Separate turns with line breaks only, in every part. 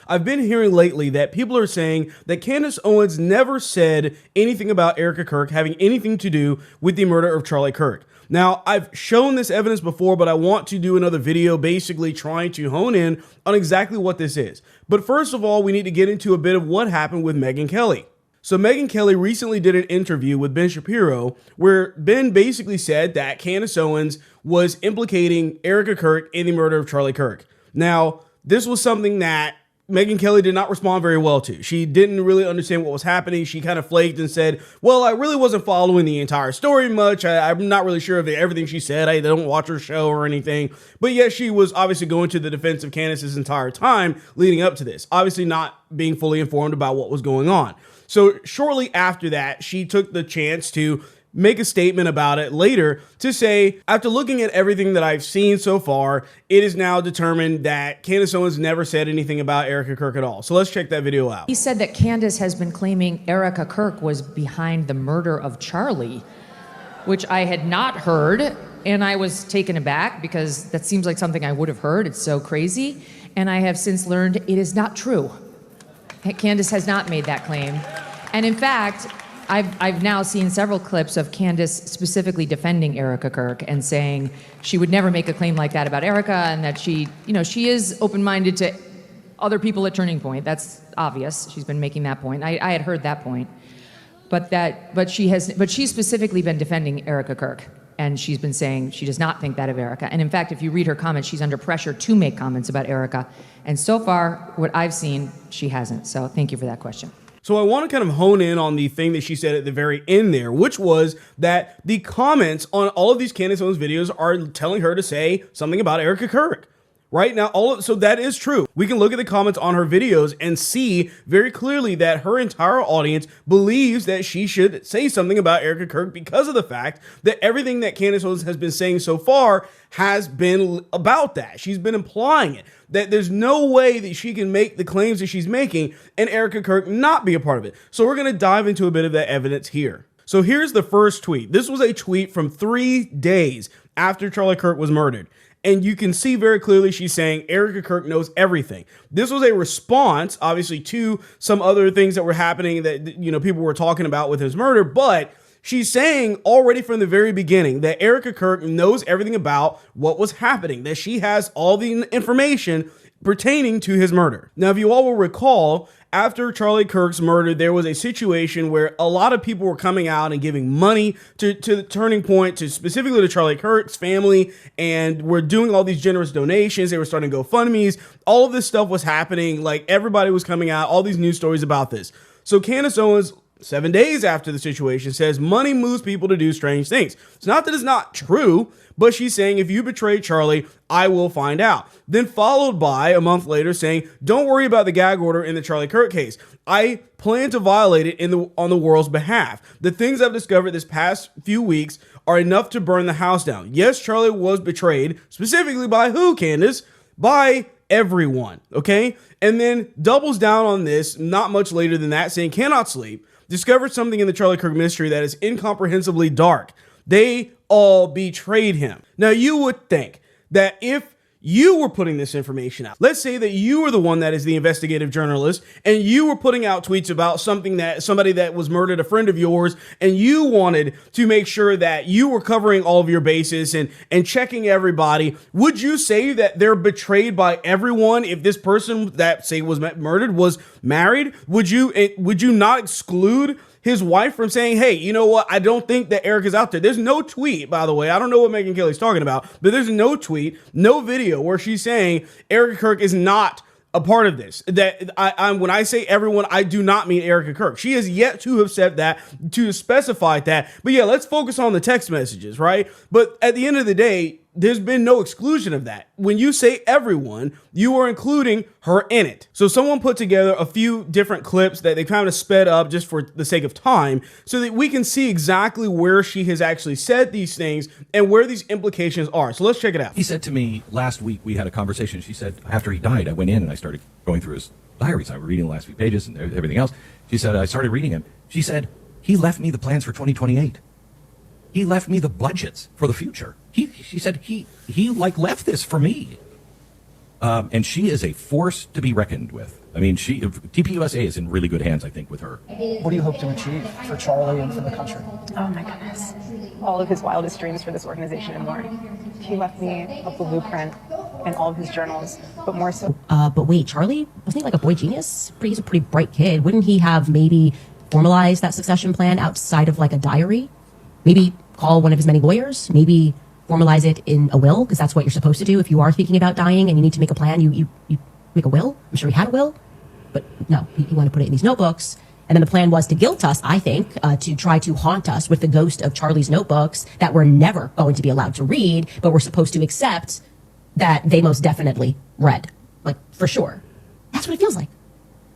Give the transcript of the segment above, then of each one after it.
I've been hearing lately that people are saying that Candace Owens never said anything about Erika Kirk having anything to do with the murder of Charlie Kirk. Now, I've shown this evidence before, but I want to do another video basically trying to hone in on exactly what this is. But first of all, we need to get into a bit of what happened with Megyn Kelly. So Megyn Kelly recently did an interview with Ben Shapiro where Ben basically said that Candace Owens was implicating Erika Kirk in the murder of Charlie Kirk. Now, this was something that Megyn Kelly did not respond very well to. She didn't really understand what was happening. She kind of flaked and said, well, I really wasn't following the entire story much. I'm not really sure of everything she said. I don't watch her show or anything. But yet she was obviously going to the defense of Candace's entire time leading up to this, obviously not being fully informed about what was going on. So shortly after that, she took the chance to make a statement about it later to say, after looking at everything that I've seen so far, it is now determined that Candace Owens never said anything about Erika Kirk at all. So let's check that video out.
He said that Candace has been claiming Erika Kirk was behind the murder of Charlie, which I had not heard. And I was taken aback because that seems like something I would have heard. It's so crazy. And I have since learned it is not true. Candace has not made that claim. And in fact, I've now seen several clips of Candace specifically defending Erika Kirk and saying she would never make a claim like that about Erika, and that she is open-minded to other people at Turning Point. That's obvious. She's been making that point. I had heard that point, but she's specifically been defending Erika Kirk, and she's been saying she does not think that of Erika. And in fact, if you read her comments, she's under pressure to make comments about Erika. And so far, what I've seen, she hasn't. So thank you for that question.
So I want to kind of hone in on the thing that she said at the very end there, which was that the comments on all of these Candace Owens videos are telling her to say something about Erika Kirk. Right now, so that is true. We can look at the comments on her videos and see very clearly that her entire audience believes that she should say something about Erika Kirk because of the fact that everything that Candace Owens has been saying so far has been about that. She's been implying it, that there's no way that she can make the claims that she's making and Erika Kirk not be a part of it. So we're going to dive into a bit of that evidence here. So here's the first tweet. This was a tweet from 3 days after Charlie Kirk was murdered. And you can see very clearly she's saying Erika Kirk knows everything. This was a response, obviously, to some other things that were happening that, people were talking about with his murder. But she's saying already from the very beginning that Erika Kirk knows everything about what was happening, that she has all the information pertaining to his murder. Now, if you all will recall, after Charlie Kirk's murder, there was a situation where a lot of people were coming out and giving money to the Turning Point, specifically to Charlie Kirk's family, and were doing all these generous donations. They were starting GoFundMes. All of this stuff was happening. Like, everybody was coming out, all these news stories about this. So Candace Owens, 7 days after the situation, says money moves people to do strange things. It's not that it's not true, but she's saying, if you betray Charlie, I will find out. Then followed by a month later saying, don't worry about the gag order in the Charlie Kirk case. I plan to violate it on the world's behalf. The things I've discovered this past few weeks are enough to burn the house down. Yes, Charlie was betrayed, specifically by who, Candace? By everyone, okay? And then doubles down on this not much later than that, saying cannot sleep, discovered something in the Charlie Kirk mystery that is incomprehensibly dark. They all betrayed him. Now, you would think that if you were putting this information out, let's say that you were the one that is the investigative journalist and you were putting out tweets about somebody that was murdered, a friend of yours, and you wanted to make sure that you were covering all of your bases and checking everybody, would you say that they're betrayed by everyone if this person that, say, was murdered was married? Would you not exclude his wife from saying, hey, you know what? I don't think that Erika's out there. There's no tweet, by the way. I don't know what Megyn Kelly's talking about, but there's no tweet, no video where she's saying Erika Kirk is not a part of this. That when I say everyone, I do not mean Erika Kirk. She has yet to have said that, to specify that. But yeah, let's focus on the text messages, right? But at the end of the day, there's been no exclusion of that. When you say everyone, you are including her in it. So someone put together a few different clips that they kind of sped up just for the sake of time so that we can see exactly where she has actually said these things and where these implications are. So let's check it out.
He said to me last week, we had a conversation. She said, after he died, I went in and I started going through his diaries. I was reading the last few pages and everything else. She said, I started reading him. She said, he left me the plans for 2028. He left me the budgets for the future. She said he left this for me. And she is a force to be reckoned with. I mean, TPUSA is in really good hands, I think, with her.
What do you hope to achieve for Charlie and for the country?
Oh my goodness. All of his wildest dreams for this organization and more. He left me a blueprint and all of his journals, but more so.
But wait, Charlie, wasn't he like a boy genius? He's a pretty bright kid. Wouldn't he have maybe formalized that succession plan outside of like a diary? Maybe call one of his many lawyers? Maybe formalize it in a will? Because that's what you're supposed to do if you are thinking about dying and you need to make a plan. You make a will. I'm sure he had a will. But no, he wanted to put it in these notebooks. And then the plan was to guilt us, I think, to try to haunt us with the ghost of Charlie's notebooks that we're never going to be allowed to read, but we're supposed to accept that they most definitely read. Like, for sure. That's what it feels like.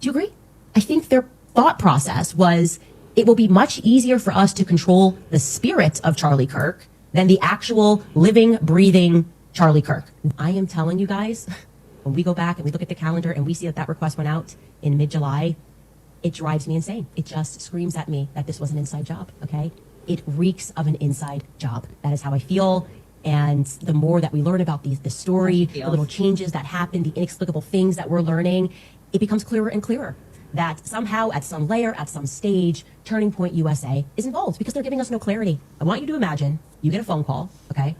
Do you agree? I think their thought process was it will be much easier for us to control the spirit of Charlie Kirk than the actual living, breathing Charlie Kirk. I am telling you guys, when we go back and we look at the calendar and we see that request went out in mid-July, it drives me insane. It just screams at me that this was an inside job, okay? It reeks of an inside job. That is how I feel. And the more that we learn about the story, the little changes that happen, the inexplicable things that we're learning, it becomes clearer and clearer that somehow at some layer, at some stage, Turning Point USA is involved because they're giving us no clarity. I want you to imagine you get a phone call, okay,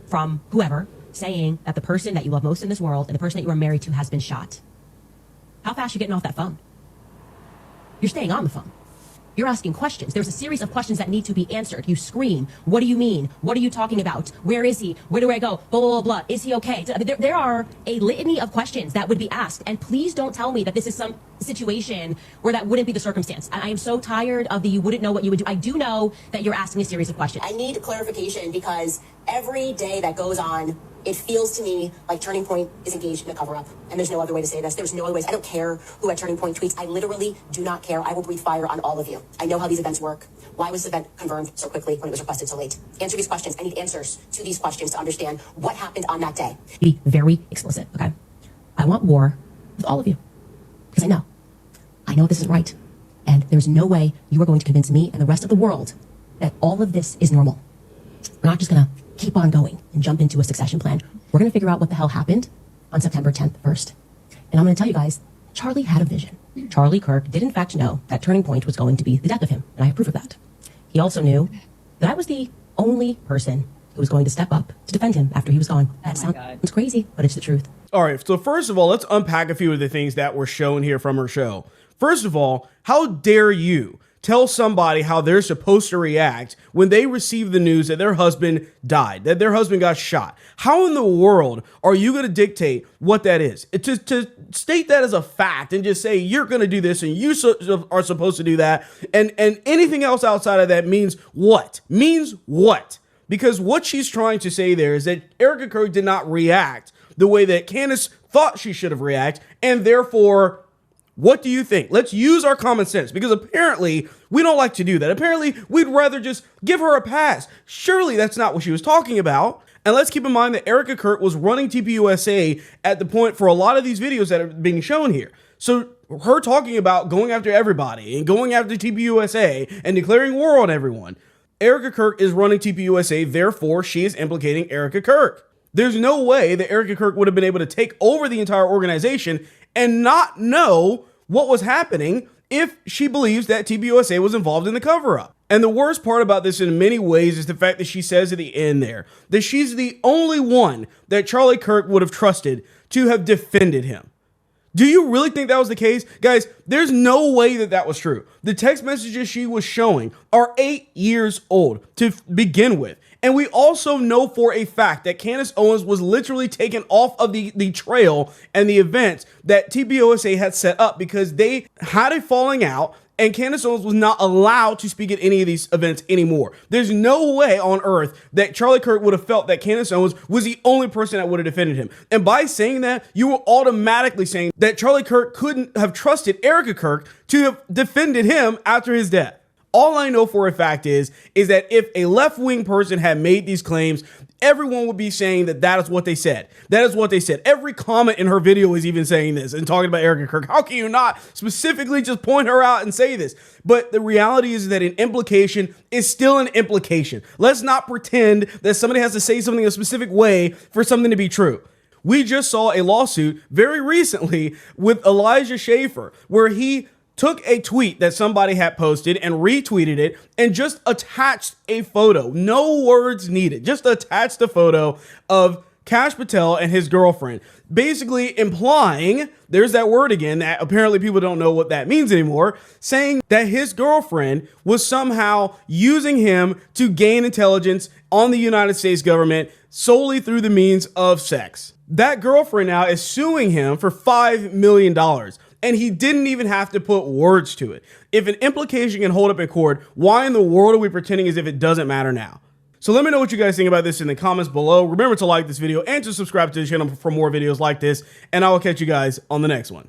from whoever saying that the person that you love most in this world and the person that you are married to has been shot. How fast are you getting off that phone? You're staying on the phone. You're asking questions. There's a series of questions that need to be answered. You scream. What do you mean? What are you talking about? Where is he? Where do I go? Blah, blah, blah, blah. Is he okay? There are a litany of questions that would be asked. And please don't tell me that this is some situation where that wouldn't be the circumstance. I am so tired of the you wouldn't know what you would do. I do know that you're asking a series of questions. I need clarification because every day that goes on, it feels to me like Turning Point is engaged in a cover-up. And there's no other way to say this. There's no other ways. I don't care who at Turning Point tweets. I literally do not care. I will breathe fire on all of you. I know how these events work. Why was this event confirmed so quickly when it was requested so late? Answer these questions. I need answers to these questions to understand what happened on that day. Be very explicit, okay? I want war with all of you. Because I know this isn't right. And there's no way you are going to convince me and the rest of the world that all of this is normal. We're not just going to keep on going and jump into a succession plan. We're going to figure out what the hell happened on September 10th first. And I'm going to tell you guys, Charlie had a vision. Charlie Kirk did in fact know that Turning Point was going to be the death of him. And I approve of that. He also knew that I was the only person who was going to step up to defend him after he was gone. That sounds crazy, but it's the truth.
All right, so first of all, let's unpack a few of the things that were shown here from her show. First of all, how dare you tell somebody how they're supposed to react when they receive the news that their husband died, that their husband got shot? How in the world are you going to dictate what that is? To state that as a fact and just say you're going to do this and you are supposed to do that, and anything else outside of that means what? Means what? Because what she's trying to say there is that Erika Kirk did not react the way that Candace thought she should have reacted, and therefore, what do you think? Let's use our common sense, because apparently we don't like to do that. Apparently we'd rather just give her a pass. Surely that's not what she was talking about. And let's keep in mind that Erika Kirk was running TPUSA at the point for a lot of these videos that are being shown here. So her talking about going after everybody and going after TPUSA and declaring war on everyone, Erika Kirk is running TPUSA, therefore she is implicating Erika Kirk. There's no way that Erika Kirk would have been able to take over the entire organization and not know what was happening if she believes that TPUSA was involved in the cover-up. And the worst part about this in many ways is the fact that she says at the end there that she's the only one that Charlie Kirk would have trusted to have defended him. Do you really think that was the case? Guys, there's no way that that was true. The text messages she was showing are 8 years old to begin with. And we also know for a fact that Candace Owens was literally taken off of the trail and the events that TPUSA had set up because they had a falling out and Candace Owens was not allowed to speak at any of these events anymore. There's no way on earth that Charlie Kirk would have felt that Candace Owens was the only person that would have defended him. And by saying that, you were automatically saying that Charlie Kirk couldn't have trusted Erika Kirk to have defended him after his death. All I know for a fact is that if a left-wing person had made these claims, everyone would be saying that that is what they said. That is what they said. Every comment in her video is even saying this and talking about Erika Kirk. How can you not specifically just point her out and say this? But the reality is that an implication is still an implication. Let's not pretend that somebody has to say something a specific way for something to be true. We just saw a lawsuit very recently with Elijah Schaffer where he took a tweet that somebody had posted and retweeted it and just attached a photo. No words needed. Just attached a photo of Kash Patel and his girlfriend, basically implying, there's that word again, that apparently people don't know what that means anymore, saying that his girlfriend was somehow using him to gain intelligence on the United States government solely through the means of sex. That girlfriend now is suing him for $5 million. And he didn't even have to put words to it. If an implication can hold up in court, why in the world are we pretending as if it doesn't matter now? So let me know what you guys think about this in the comments below. Remember to like this video and to subscribe to the channel for more videos like this. And I will catch you guys on the next one.